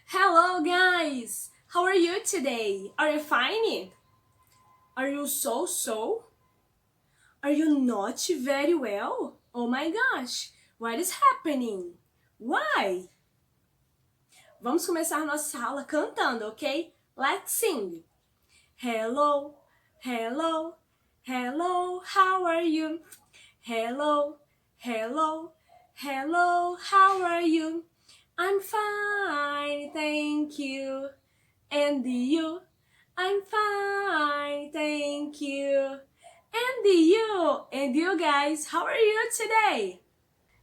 Hello guys! How are you today? Are you fine? Are you so? Are you not very well? Oh my gosh! What is happening? Why? Vamos começar nossa aula cantando, ok? Let's sing! Hello, hello, hello, how are you? Hello, hello, hello, how are you? I'm fine, thank you. And you? I'm fine, thank you. And you? And you guys, how are you today?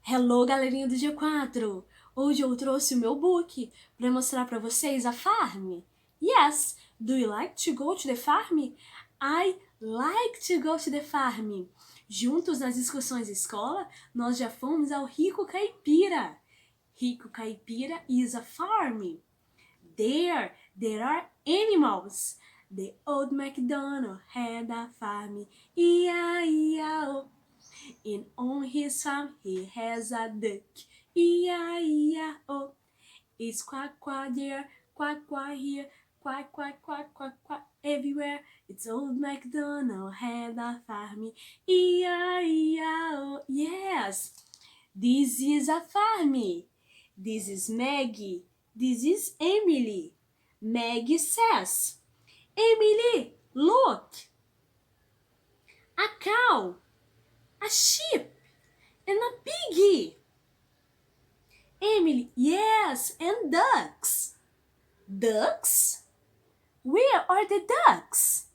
Hello, galerinha do G4! Hoje eu trouxe o meu book para mostrar para vocês a farm. Yes, do you like to go to the farm? I like to go to the farm. Juntos nas excursões de escola, nós já fomos ao Rico Caipira. Rico Caipira is a farm. There are animals. The old MacDonald had a farm, E-I-E-I-O. And on his farm he has a duck, E-I-E-I-O. It's quack quack there, quack quack here, quack quack quack quack quack everywhere. It's old MacDonald had a farm, E-I-E-I-O. Yes, this is a farm. This is Maggie. This is Emily. Maggie says, Emily, look! A cow, a sheep, and a piggy. Emily, yes, and ducks. Ducks? Where are the ducks?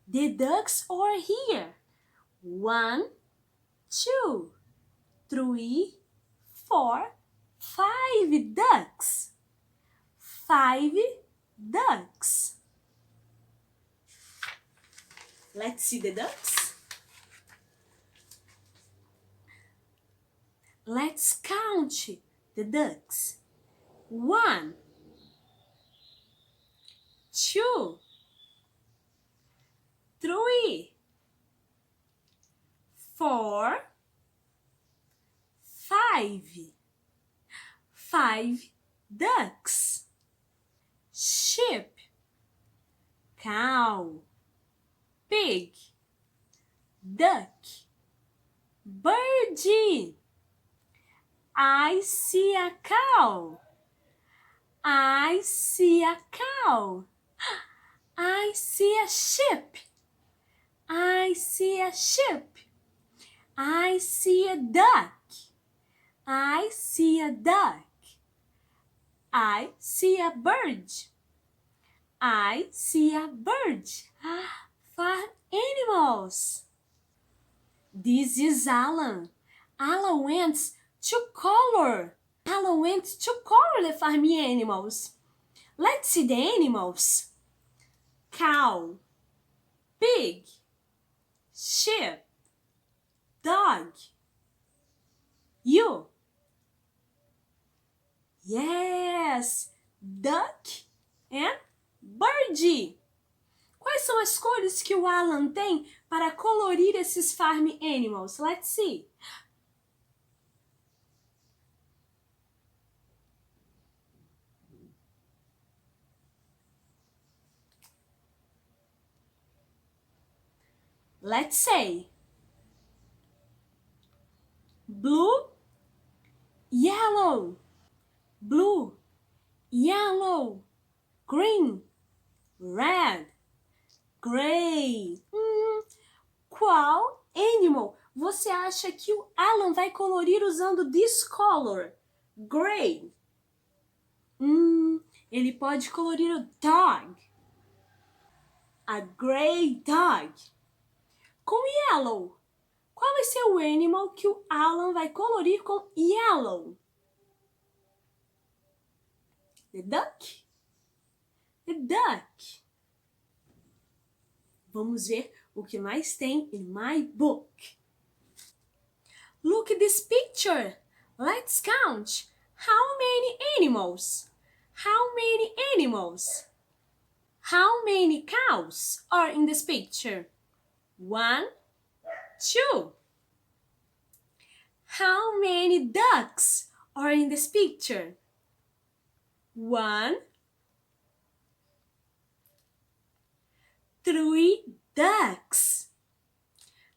The ducks are here. 1, 2, 3, 4, 5 ducks. 5 ducks. Let's see the ducks. Let's count the ducks. 1, 2, 3, 4, 5. 5 ducks. Sheep, cow, pig, duck, birdie. I see a cow. I see a cow. I see a sheep. I see a sheep. I see a duck. I see a duck. I see a bird. I see a bird. Farm animals. This is Alan. Alan went to color. Alan went to color the farm animals. Let's see the animals. Cow, pig, sheep, dog. You. Yes, duck and birdie. Quais são as cores que o Alan tem para colorir esses farm animals? Let's see. Let's say blue, yellow, blue, yellow, green, red, gray. Qual animal você acha que o Alan vai colorir usando this color? Gray. Ele pode colorir o dog. A gray dog. Com yellow. Qual vai ser o animal que o Alan vai colorir com yellow? The duck? The duck. Vamos ver o que mais tem in my book. Look at this picture. Let's count. How many animals? How many animals? How many cows are in this picture? 1, 2. How many ducks are in this picture? 1, 3 ducks.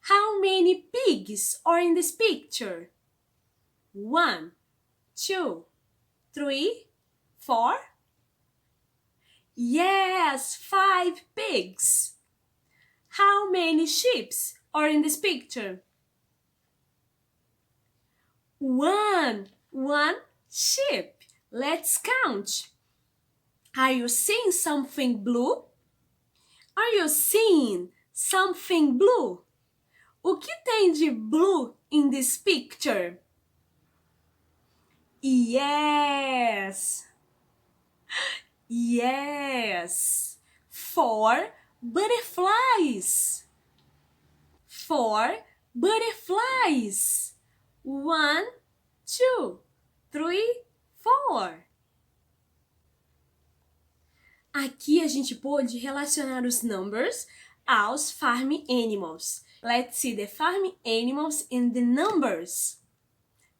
How many pigs are in this picture? 1, 2, 3, 4. Yes, 5 pigs. How many sheep are in this picture? 1 sheep. Let's count. Are you seeing something blue? Are you seeing something blue? O que tem de blue in this picture? Yes. Yes. 4 butterflies. 4 butterflies. 1, 2, 3, 4. Aqui a gente pôde relacionar os numbers aos farm animals. Let's see the farm animals and the numbers.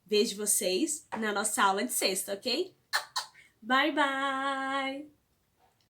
Vejo vocês na nossa aula de sexta, ok? Bye, bye!